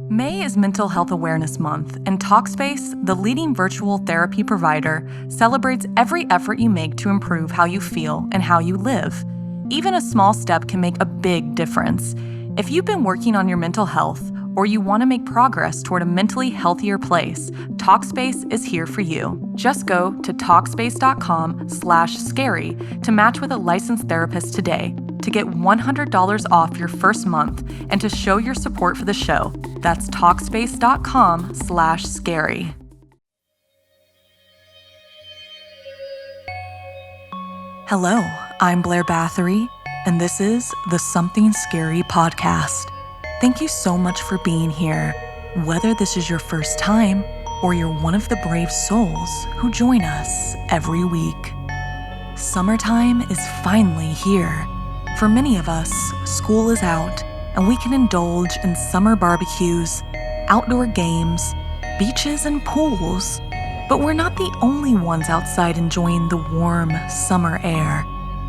May is Mental Health Awareness Month, and Talkspace, the leading virtual therapy provider, celebrates every effort you make to improve how you feel and how you live. Even a small step can make a big difference. If you've been working on your mental health or you want to make progress toward a mentally healthier place, Talkspace is here for you. Just go to Talkspace.com/scary to match with a licensed therapist today to get $100 off your first month and to show your support for the show. That's Talkspace.com/scary. Hello, I'm Blair Bathory, and this is the Something Scary podcast. Thank you so much for being here, whether this is your first time or you're one of the brave souls who join us every week. Summertime is finally here. For many of us, school is out, and we can indulge in summer barbecues, outdoor games, beaches, and pools. But we're not the only ones outside enjoying the warm summer air.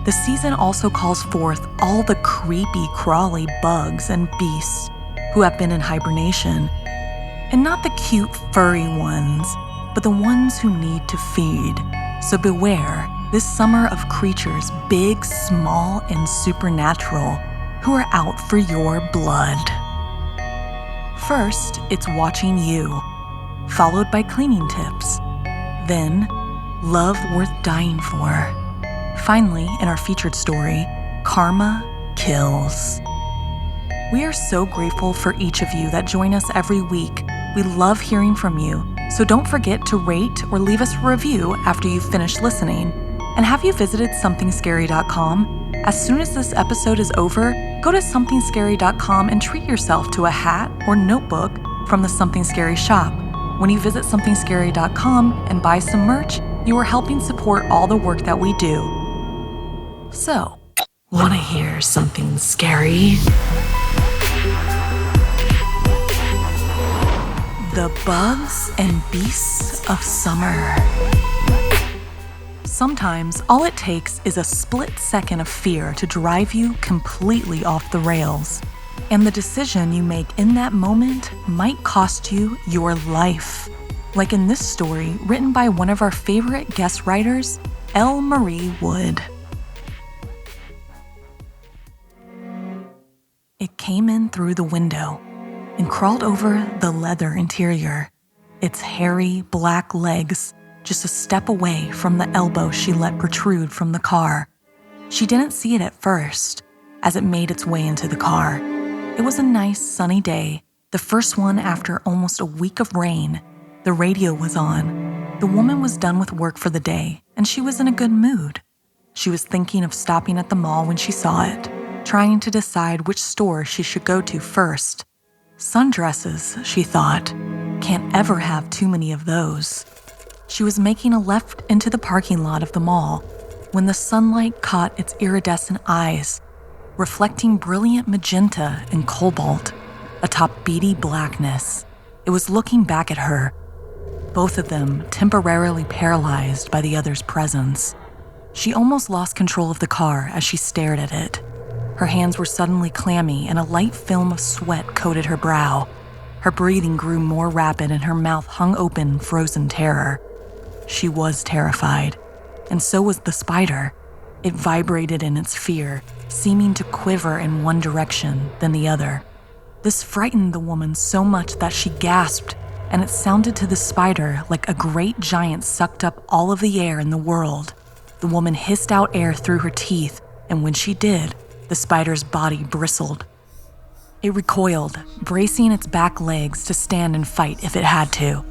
The season also calls forth all the creepy, crawly bugs and beasts who have been in hibernation. And not the cute, furry ones, but the ones who need to feed. So beware this summer of creatures, big, small, and supernatural, who are out for your blood. First, it's watching you, followed by cleaning tips. Then, love worth dying for. Finally, in our featured story, Karma Kills. We are so grateful for each of you that join us every week. We love hearing from you, so don't forget to rate or leave us a review after you've finished listening. And have you visited somethingscary.com? As soon as this episode is over, go to somethingscary.com and treat yourself to a hat or notebook from the Something Scary shop. When you visit somethingscary.com and buy some merch, you are helping support all the work that we do. So, wanna hear something scary? The bugs and beasts of summer. Sometimes all it takes is a split second of fear to drive you completely off the rails. And the decision you make in that moment might cost you your life. Like in this story written by one of our favorite guest writers, L. Marie Wood. It came in through the window and crawled over the leather interior, its hairy black legs just a step away from the elbow she let protrude from the car. She didn't see it at first as it made its way into the car. It was a nice sunny day, the first one after almost a week of rain. The radio was on. The woman was done with work for the day, and she was in a good mood. She was thinking of stopping at the mall when she saw it, trying to decide which store she should go to first. Sundresses, she thought. Can't ever have too many of those. She was making a left into the parking lot of the mall when the sunlight caught its iridescent eyes, reflecting brilliant magenta and cobalt atop beady blackness. It was looking back at her, both of them temporarily paralyzed by the other's presence. She almost lost control of the car as she stared at it. Her hands were suddenly clammy and a light film of sweat coated her brow. Her breathing grew more rapid and her mouth hung open in frozen terror. She was terrified, and so was the spider. It vibrated in its fear, seeming to quiver in one direction, then the other. This frightened the woman so much that she gasped, and it sounded to the spider like a great giant sucked up all of the air in the world. The woman hissed out air through her teeth, and when she did, the spider's body bristled. It recoiled, bracing its back legs to stand and fight if it had to.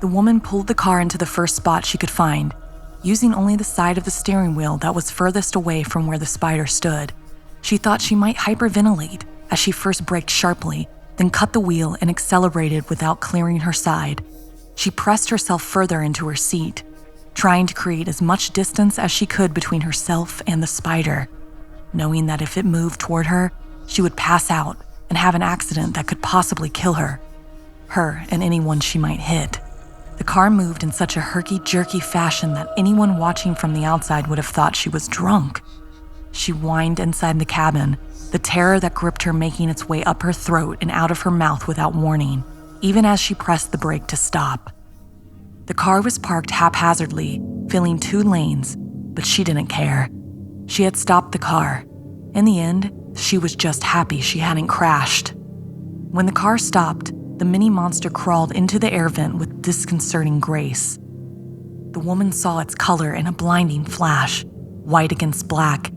The woman pulled the car into the first spot she could find, using only the side of the steering wheel that was furthest away from where the spider stood. She thought she might hyperventilate as she first braked sharply, then cut the wheel and accelerated without clearing her side. She pressed herself further into her seat, trying to create as much distance as she could between herself and the spider, knowing that if it moved toward her, she would pass out and have an accident that could possibly kill her and anyone she might hit. The car moved in such a herky-jerky fashion that anyone watching from the outside would have thought she was drunk. She whined inside the cabin, the terror that gripped her making its way up her throat and out of her mouth without warning, even as she pressed the brake to stop. The car was parked haphazardly, filling 2 lanes, but she didn't care. She had stopped the car. In the end, she was just happy she hadn't crashed. When the car stopped, the mini monster crawled into the air vent with disconcerting grace. The woman saw its color in a blinding flash, white against black,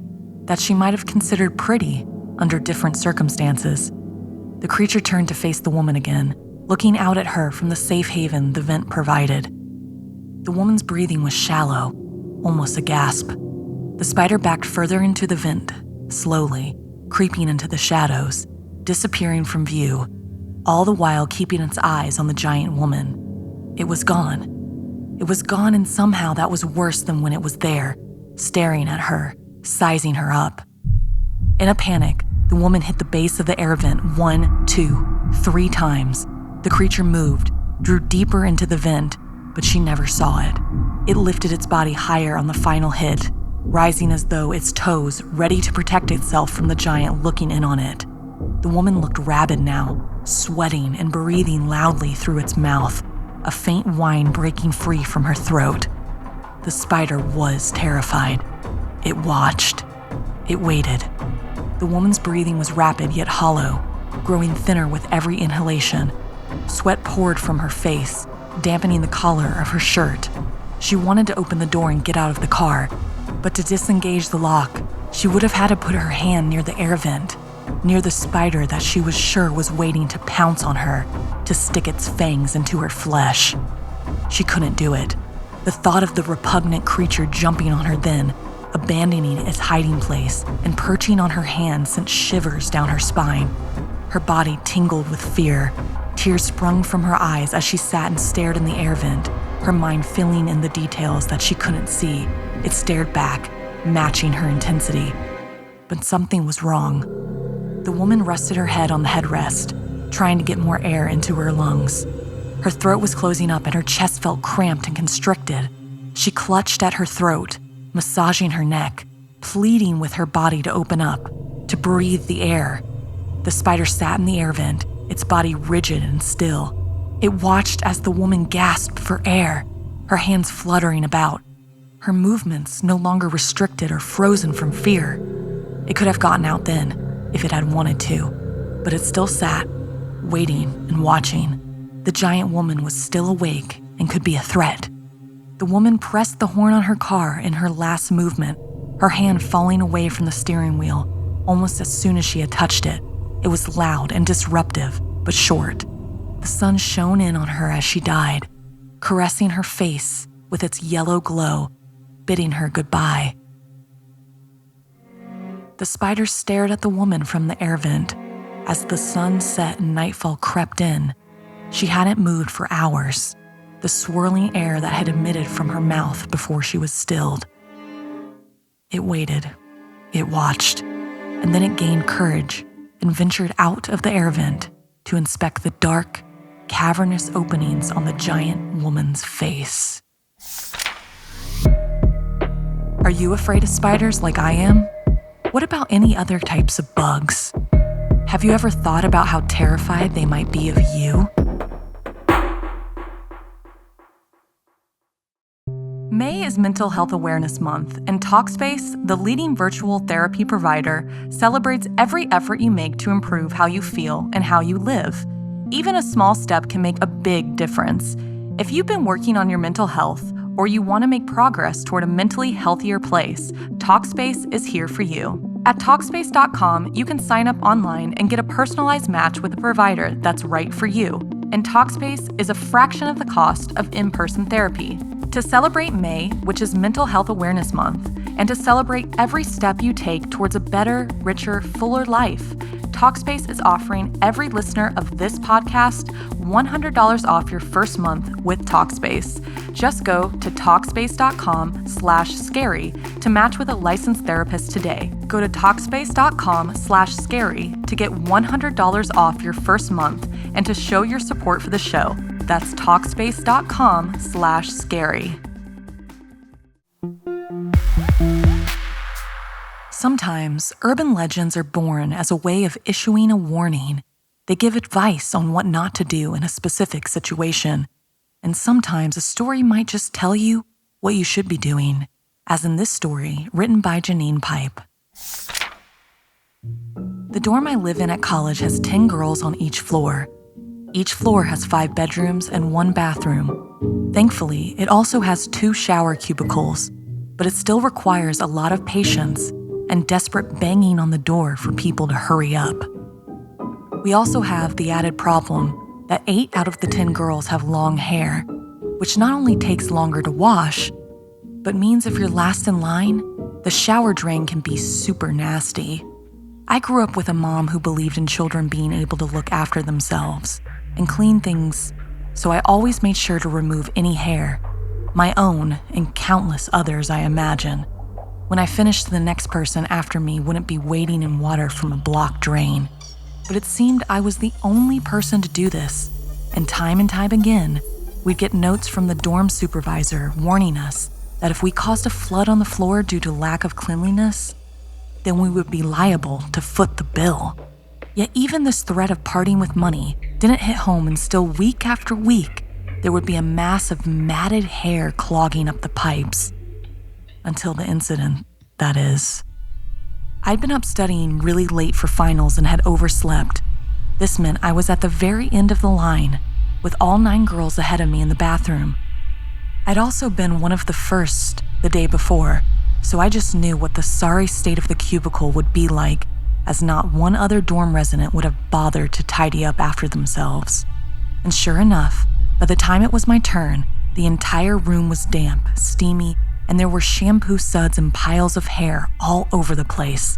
that she might have considered pretty under different circumstances. The creature turned to face the woman again, looking out at her from the safe haven the vent provided. The woman's breathing was shallow, almost a gasp. The spider backed further into the vent, slowly, creeping into the shadows, disappearing from view, all the while keeping its eyes on the giant woman. It was gone. It was gone, and somehow that was worse than when it was there, staring at her, sizing her up. In a panic, the woman hit the base of the air vent 1, 2, 3 times. The creature moved, drew deeper into the vent, but she never saw it. It lifted its body higher on the final hit, rising as though its toes ready to protect itself from the giant looking in on it. The woman looked rabid now, sweating and breathing loudly through its mouth, a faint whine breaking free from her throat. The spider was terrified. It watched. It waited. The woman's breathing was rapid yet hollow, growing thinner with every inhalation. Sweat poured from her face, dampening the collar of her shirt. She wanted to open the door and get out of the car, but to disengage the lock, she would have had to put her hand near the air vent, near the spider that she was sure was waiting to pounce on her, to stick its fangs into her flesh. She couldn't do it. The thought of the repugnant creature jumping on her then, abandoning its hiding place, and perching on her hand sent shivers down her spine. Her body tingled with fear. Tears sprung from her eyes as she sat and stared in the air vent, her mind filling in the details that she couldn't see. It stared back, matching her intensity. But something was wrong. The woman rested her head on the headrest, trying to get more air into her lungs. Her throat was closing up and her chest felt cramped and constricted. She clutched at her throat, massaging her neck, pleading with her body to open up, to breathe the air. The spider sat in the air vent, its body rigid and still. It watched as the woman gasped for air, her hands fluttering about, her movements no longer restricted or frozen from fear. It could have gotten out then, if it had wanted to, but it still sat, waiting and watching. The giant woman was still awake and could be a threat. The woman pressed the horn on her car in her last movement, her hand falling away from the steering wheel almost as soon as she had touched it. It was loud and disruptive, but short. The sun shone in on her as she died, caressing her face with its yellow glow, bidding her goodbye. The spider stared at the woman from the air vent. As the sun set and nightfall crept in, she hadn't moved for hours, the swirling air that had emitted from her mouth before she was stilled. It waited, it watched, and then it gained courage and ventured out of the air vent to inspect the dark, cavernous openings on the giant woman's face. Are you afraid of spiders like I am? What about any other types of bugs? Have you ever thought about how terrified they might be of you? May is Mental Health Awareness Month, and Talkspace, the leading virtual therapy provider, celebrates every effort you make to improve how you feel and how you live. Even a small step can make a big difference. If you've been working on your mental health, or you want to make progress toward a mentally healthier place, Talkspace is here for you. At Talkspace.com, you can sign up online and get a personalized match with a provider that's right for you. And Talkspace is a fraction of the cost of in-person therapy. To celebrate May, which is Mental Health Awareness Month, and to celebrate every step you take towards a better, richer, fuller life, Talkspace is offering every listener of this podcast $100 off your first month with Talkspace. Just go to Talkspace.com/scary to match with a licensed therapist today. Go to Talkspace.com/scary to get $100 off your first month and to show your support for the show. That's Talkspace.com/scary. Sometimes, urban legends are born as a way of issuing a warning. They give advice on what not to do in a specific situation. And sometimes a story might just tell you what you should be doing, as in this story written by Janine Pipe. The dorm I live in at college has 10 girls on each floor. Each floor has 5 bedrooms and 1 bathroom. Thankfully, it also has 2 shower cubicles, but it still requires a lot of patience and desperate banging on the door for people to hurry up. We also have the added problem that 8 out of the 10 girls have long hair, which not only takes longer to wash, but means if you're last in line, the shower drain can be super nasty. I grew up with a mom who believed in children being able to look after themselves and clean things, so I always made sure to remove any hair, my own and countless others, I imagine. When I finished, the next person after me wouldn't be wading in water from a blocked drain. But it seemed I was the only person to do this, and time again, we'd get notes from the dorm supervisor warning us that if we caused a flood on the floor due to lack of cleanliness, then we would be liable to foot the bill. Yet even this threat of parting with money didn't hit home, and still week after week, there would be a mass of matted hair clogging up the pipes. Until the incident, that is. I'd been up studying really late for finals and had overslept. This meant I was at the very end of the line, with all 9 girls ahead of me in the bathroom. I'd also been one of the first the day before, so I just knew what the sorry state of the cubicle would be like, as not one other dorm resident would have bothered to tidy up after themselves. And sure enough, by the time it was my turn, the entire room was damp, steamy, and there were shampoo suds and piles of hair all over the place.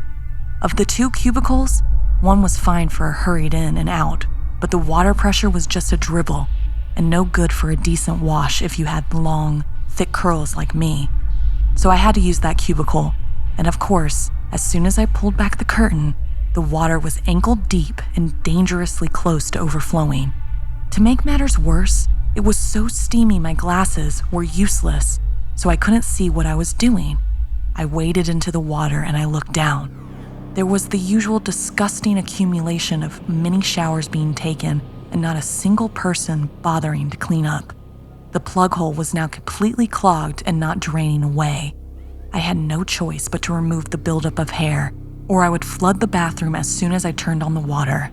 Of the 2 cubicles, one was fine for a hurried in and out, but the water pressure was just a dribble, and no good for a decent wash if you had long, thick curls like me. So I had to use that cubicle, and of course, as soon as I pulled back the curtain, the water was ankle deep and dangerously close to overflowing. To make matters worse, it was so steamy my glasses were useless, so I couldn't see what I was doing. I waded into the water and I looked down. There was the usual disgusting accumulation of many showers being taken and not a single person bothering to clean up. The plug hole was now completely clogged and not draining away. I had no choice but to remove the buildup of hair, or I would flood the bathroom as soon as I turned on the water.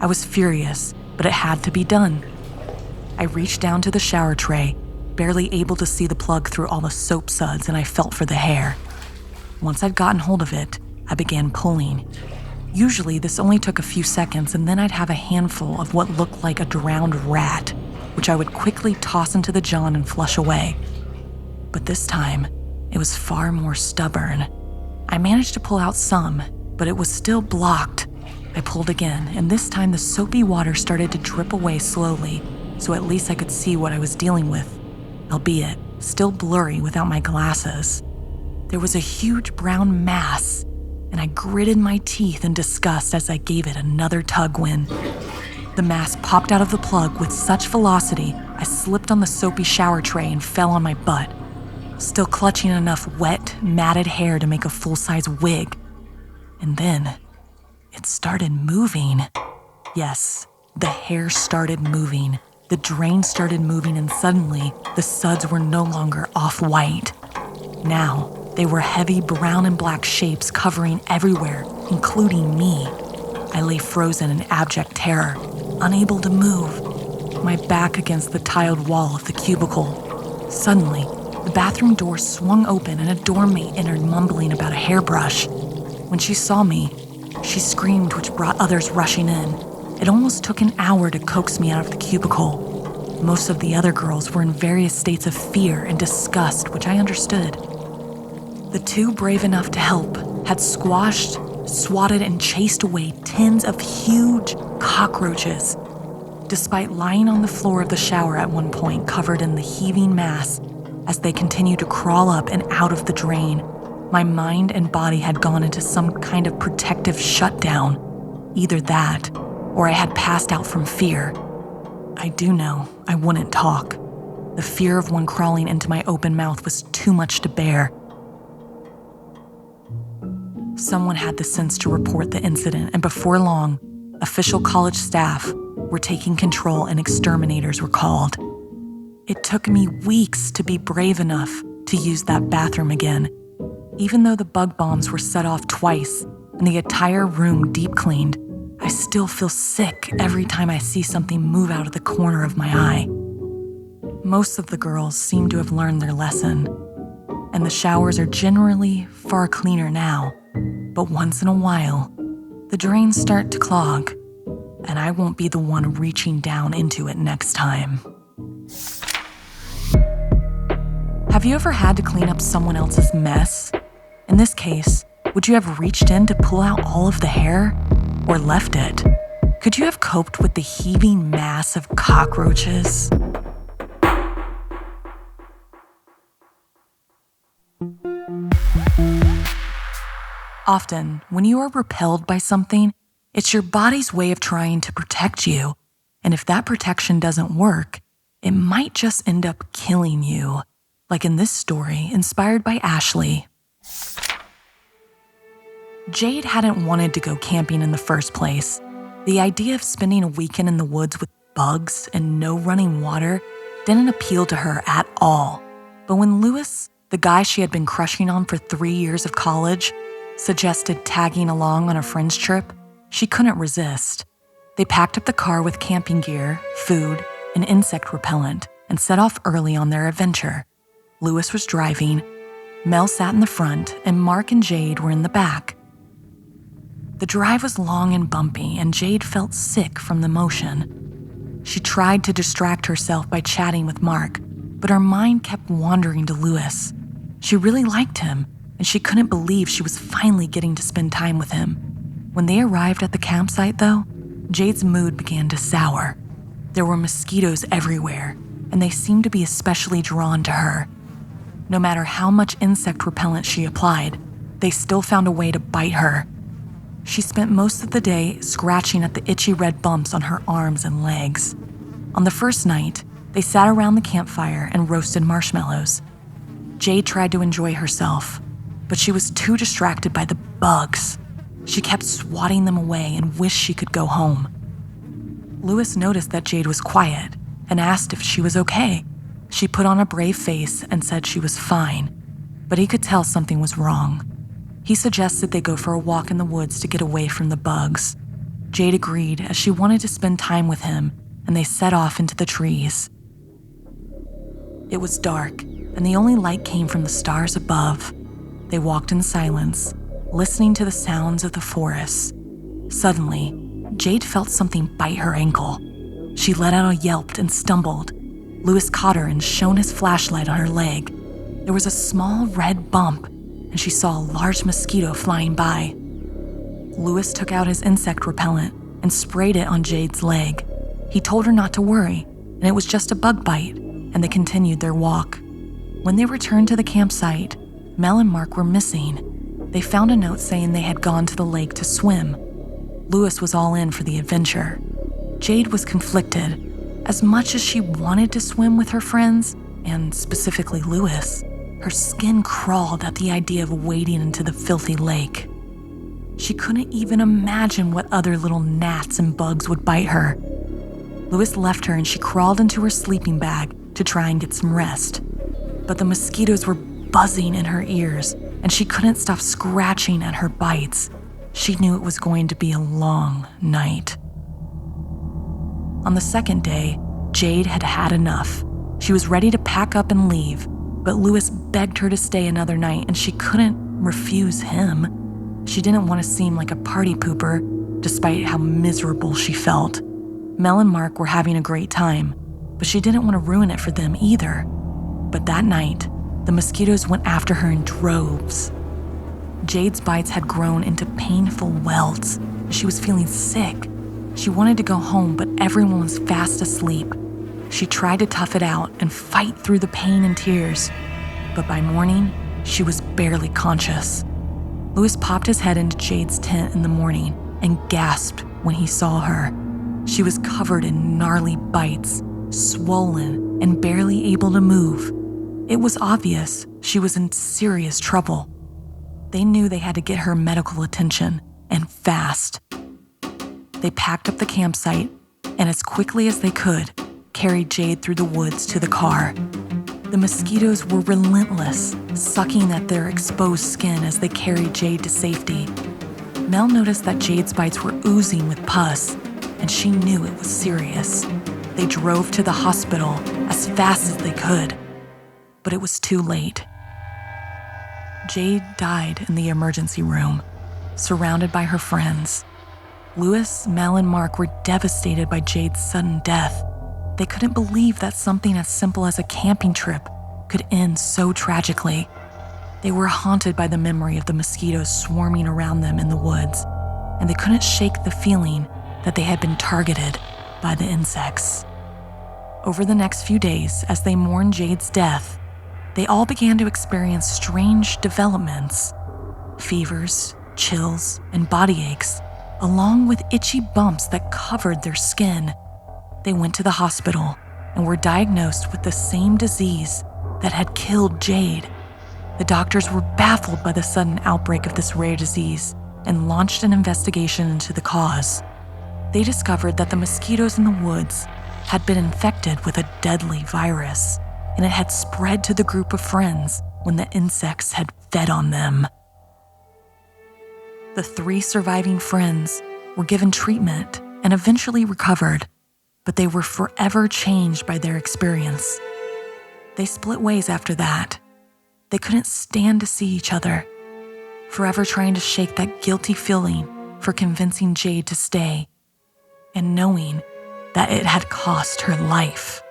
I was furious, but it had to be done. I reached down to the shower tray, barely able to see the plug through all the soap suds, and I felt for the hair. Once I'd gotten hold of it, I began pulling. Usually this only took a few seconds, and then I'd have a handful of what looked like a drowned rat, which I would quickly toss into the john and flush away. But this time, it was far more stubborn. I managed to pull out some, but it was still blocked. I pulled again, and this time the soapy water started to drip away slowly, so at least I could see what I was dealing with, albeit still blurry without my glasses. There was a huge brown mass, and I gritted my teeth in disgust as I gave it another tug when the mass popped out of the plug with such velocity, I slipped on the soapy shower tray and fell on my butt, still clutching enough wet, matted hair to make a full-size wig. And then it started moving. Yes, the hair started moving. The drain started moving, and suddenly, the suds were no longer off-white. Now, they were heavy brown and black shapes covering everywhere, including me. I lay frozen in abject terror, unable to move, my back against the tiled wall of the cubicle. Suddenly, the bathroom door swung open and a dorm mate entered, mumbling about a hairbrush. When she saw me, she screamed, which brought others rushing in. It almost took an hour to coax me out of the cubicle. Most of the other girls were in various states of fear and disgust, which I understood. The 2 brave enough to help had squashed, swatted, and chased away tens of huge cockroaches. Despite lying on the floor of the shower at one point, covered in the heaving mass, as they continued to crawl up and out of the drain, my mind and body had gone into some kind of protective shutdown. Either that, or I had passed out from fear. I do know I wouldn't talk. The fear of one crawling into my open mouth was too much to bear. Someone had the sense to report the incident, and before long, official college staff were taking control and exterminators were called. It took me weeks to be brave enough to use that bathroom again. Even though the bug bombs were set off twice and the entire room deep cleaned, I still feel sick every time I see something move out of the corner of my eye. Most of the girls seem to have learned their lesson, and the showers are generally far cleaner now, but once in a while, the drains start to clog, and I won't be the one reaching down into it next time. Have you ever had to clean up someone else's mess? In this case, would you have reached in to pull out all of the hair, or left it? Could you have coped with the heaving mass of cockroaches? Often, when you are repelled by something, it's your body's way of trying to protect you. And if that protection doesn't work, it might just end up killing you. Like in this story, inspired by Ashely. Jade hadn't wanted to go camping in the first place. The idea of spending a weekend in the woods with bugs and no running water didn't appeal to her at all. But when Lewis, the guy she had been crushing on for 3 years of college, suggested tagging along on a friend's trip, she couldn't resist. They packed up the car with camping gear, food, and insect repellent and set off early on their adventure. Lewis was driving, Mel sat in the front, and Mark and Jade were in the back. The drive was long and bumpy, and Jade felt sick from the motion. She tried to distract herself by chatting with Mark, but her mind kept wandering to Lewis. She really liked him, and she couldn't believe she was finally getting to spend time with him. When they arrived at the campsite, though, Jade's mood began to sour. There were mosquitoes everywhere, and they seemed to be especially drawn to her. No matter how much insect repellent she applied, they still found a way to bite her. She spent most of the day scratching at the itchy red bumps on her arms and legs. On the first night, they sat around the campfire and roasted marshmallows. Jade tried to enjoy herself, but she was too distracted by the bugs. She kept swatting them away and wished she could go home. Lewis noticed that Jade was quiet and asked if she was okay. She put on a brave face and said she was fine, but he could tell something was wrong. He suggested they go for a walk in the woods to get away from the bugs. Jade agreed as she wanted to spend time with him, and they set off into the trees. It was dark, and the only light came from the stars above. They walked in silence, listening to the sounds of the forest. Suddenly, Jade felt something bite her ankle. She let out a yelp and stumbled. Lewis caught her and shone his flashlight on her leg. There was a small red bump, and she saw a large mosquito flying by. Lewis took out his insect repellent and sprayed it on Jade's leg. He told her not to worry, and it was just a bug bite, and they continued their walk. When they returned to the campsite, Mel and Mark were missing. They found a note saying they had gone to the lake to swim. Lewis was all in for the adventure. Jade was conflicted. As much as she wanted to swim with her friends, and specifically Lewis, her skin crawled at the idea of wading into the filthy lake. She couldn't even imagine what other little gnats and bugs would bite her. Lewis left her and she crawled into her sleeping bag to try and get some rest. But the mosquitoes were buzzing in her ears, and she couldn't stop scratching at her bites. She knew it was going to be a long night. On the second day, Jade had had enough. She was ready to pack up and leave, but Lewis begged her to stay another night, and she couldn't refuse him. She didn't want to seem like a party pooper, despite how miserable she felt. Mel and Mark were having a great time, but she didn't want to ruin it for them either. But that night, the mosquitoes went after her in droves. Jade's bites had grown into painful welts. She was feeling sick. She wanted to go home, but everyone was fast asleep. She tried to tough it out and fight through the pain and tears, but by morning, she was barely conscious. Lewis popped his head into Jade's tent in the morning and gasped when he saw her. She was covered in gnarly bites, swollen and barely able to move. It was obvious she was in serious trouble. They knew they had to get her medical attention, and fast. They packed up the campsite and as quickly as they could, carried Jade through the woods to the car. The mosquitoes were relentless, sucking at their exposed skin as they carried Jade to safety. Mel noticed that Jade's bites were oozing with pus, and she knew it was serious. They drove to the hospital as fast as they could, but it was too late. Jade died in the emergency room, surrounded by her friends. Louis, Mel, and Mark were devastated by Jade's sudden death. They couldn't believe that something as simple as a camping trip could end so tragically. They were haunted by the memory of the mosquitoes swarming around them in the woods, and they couldn't shake the feeling that they had been targeted by the insects. Over the next few days, as they mourned Jade's death, they all began to experience strange developments. Fevers, chills, and body aches, along with itchy bumps that covered their skin. They went to the hospital and were diagnosed with the same disease that had killed Jade. The doctors were baffled by the sudden outbreak of this rare disease and launched an investigation into the cause. They discovered that the mosquitoes in the woods had been infected with a deadly virus, and it had spread to the group of friends when the insects had fed on them. The 3 surviving friends were given treatment and eventually recovered, but they were forever changed by their experience. They split ways after that. They couldn't stand to see each other, forever trying to shake that guilty feeling for convincing Jade to stay, and knowing that it had cost her life.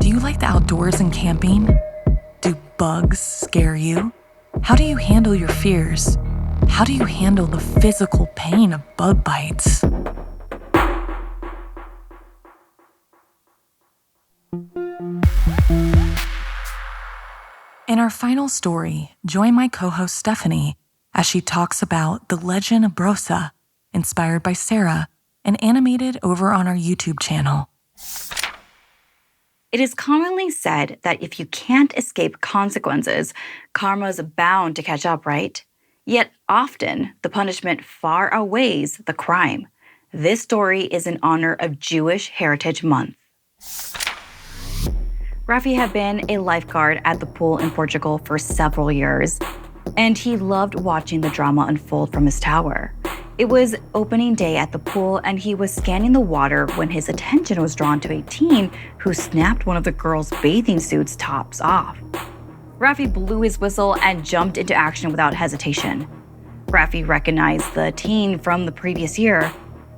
Do you like the outdoors and camping? Do bugs scare you? How do you handle your fears? How do you handle the physical pain of bug bites? In our final story, join my co-host Stephanie as she talks about The Legend of Brosa, inspired by Sara and animated over on our YouTube channel. It is commonly said that if you can't escape consequences, karma's bound to catch up, right? Yet often, the punishment far outweighs the crime. This story is in honor of Jewish Heritage Month. Rafi had been a lifeguard at the pool in Portugal for several years, and he loved watching the drama unfold from his tower. It was opening day at the pool, and he was scanning the water when his attention was drawn to a teen who snapped one of the girls' bathing suits tops off. Rafi blew his whistle and jumped into action without hesitation. Rafi recognized the teen from the previous year.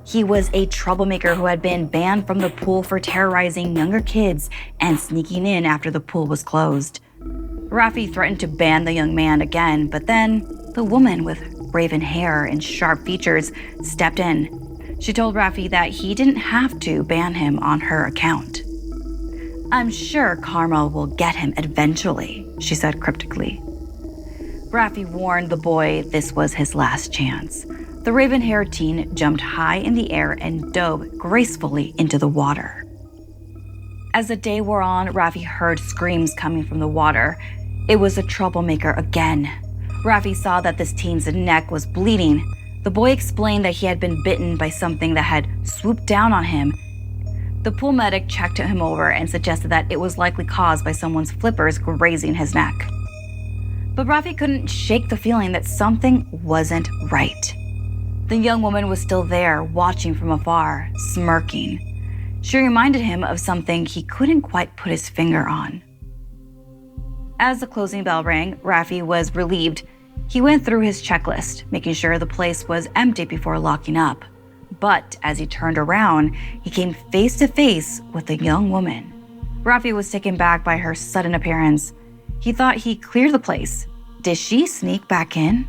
He was a troublemaker who had been banned from the pool for terrorizing younger kids and sneaking in after the pool was closed. Rafi threatened to ban the young man again, but then the woman with raven hair and sharp features stepped in. She told Rafi that he didn't have to ban him on her account. "I'm sure karma will get him eventually," she said cryptically. Rafi warned the boy this was his last chance. The raven-haired teen jumped high in the air and dove gracefully into the water. As the day wore on, Rafi heard screams coming from the water. It was the troublemaker again. Rafi saw that this teen's neck was bleeding. The boy explained that he had been bitten by something that had swooped down on him. The pool medic checked him over and suggested that it was likely caused by someone's flippers grazing his neck. But Rafi couldn't shake the feeling that something wasn't right. The young woman was still there, watching from afar, smirking. She reminded him of something he couldn't quite put his finger on. As the closing bell rang, Rafi was relieved. He went through his checklist, making sure the place was empty before locking up. But as he turned around, he came face to face with the young woman. Rafi was taken back by her sudden appearance. He thought he cleared the place. Did she sneak back in?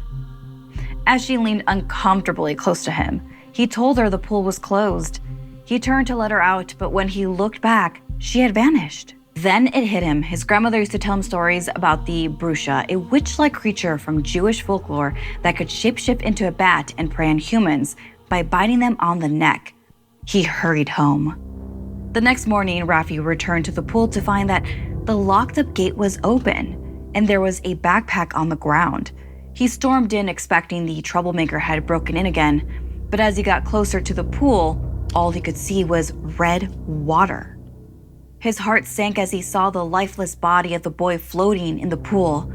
As she leaned uncomfortably close to him, he told her the pool was closed. He turned to let her out, but when he looked back, she had vanished. Then it hit him. His grandmother used to tell him stories about the Brusha, a witch-like creature from Jewish folklore that could shapeshift into a bat and prey on humans by biting them on the neck. He hurried home. The next morning, Rafi returned to the pool to find that the locked-up gate was open. and there was a backpack on the ground. He stormed in expecting the troublemaker had broken in again, but as he got closer to the pool, all he could see was red water. His heart sank as he saw the lifeless body of the boy floating in the pool.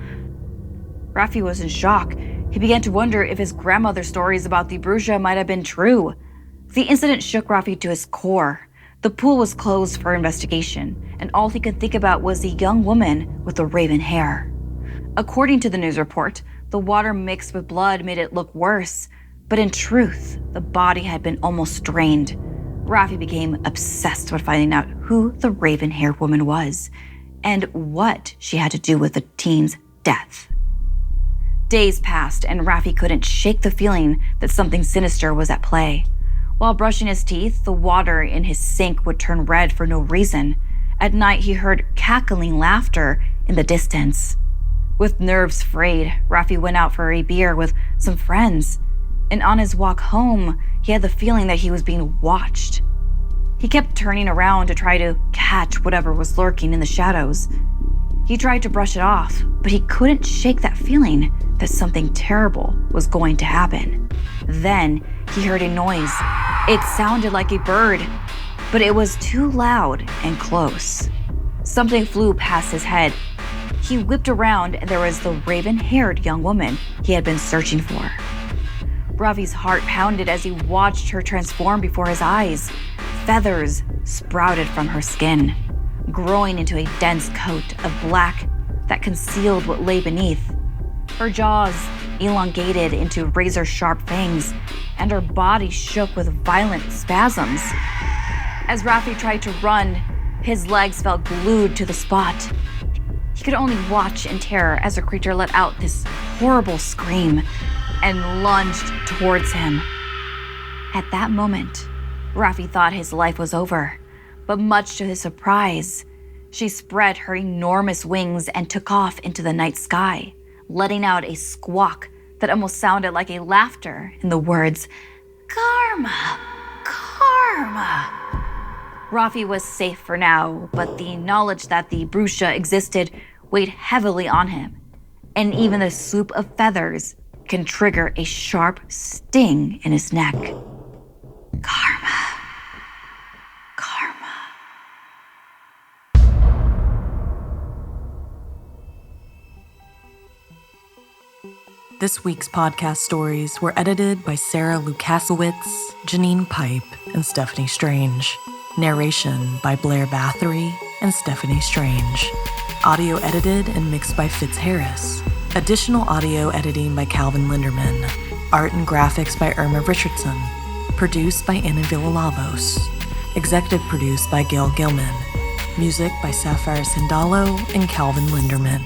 Rafi was in shock. He began to wonder if his grandmother's stories about the Bruja might have been true. The incident shook Rafi to his core. The pool was closed for investigation, and all he could think about was the young woman with the raven hair. According to the news report, the water mixed with blood made it look worse, but in truth, the body had been almost drained. Rafi became obsessed with finding out who the raven-haired woman was and what she had to do with the teen's death. Days passed, and Rafi couldn't shake the feeling that something sinister was at play. While brushing his teeth, the water in his sink would turn red for no reason. At night, he heard cackling laughter in the distance. With nerves frayed, Rafi went out for a beer with some friends, and on his walk home, he had the feeling that he was being watched. He kept turning around to try to catch whatever was lurking in the shadows. He tried to brush it off, but he couldn't shake that feeling that something terrible was going to happen. Then he heard a noise. It sounded like a bird, but it was too loud and close. Something flew past his head. He whipped around, and there was the raven-haired young woman he had been searching for. Rafi's heart pounded as he watched her transform before his eyes. Feathers sprouted from her skin, growing into a dense coat of black that concealed what lay beneath. Her jaws elongated into razor-sharp fangs, and her body shook with violent spasms. As Rafi tried to run, his legs felt glued to the spot. He could only watch in terror as the creature let out this horrible scream and lunged towards him. At that moment, Rafi thought his life was over, but much to his surprise, she spread her enormous wings and took off into the night sky, letting out a squawk that almost sounded like a laughter in the words, "Karma! Karma!" Rafi was safe for now, but the knowledge that the Bruja existed weighed heavily on him, and even the swoop of feathers can trigger a sharp sting in his neck. Karma. Karma. This week's podcast stories were edited by Sara Lukasiewicz, Janine Pipe, and Stephanie Strange. Narration by Blair Bathory and Stephanie Strange. Audio edited and mixed by Fitz Harris. Additional audio editing by Calvin Linderman. Art and graphics by Irma Richardson. Produced by Anna Villalavos. Executive produced by Gail Gilman. Music by Sapphire Sindalo and Calvin Linderman.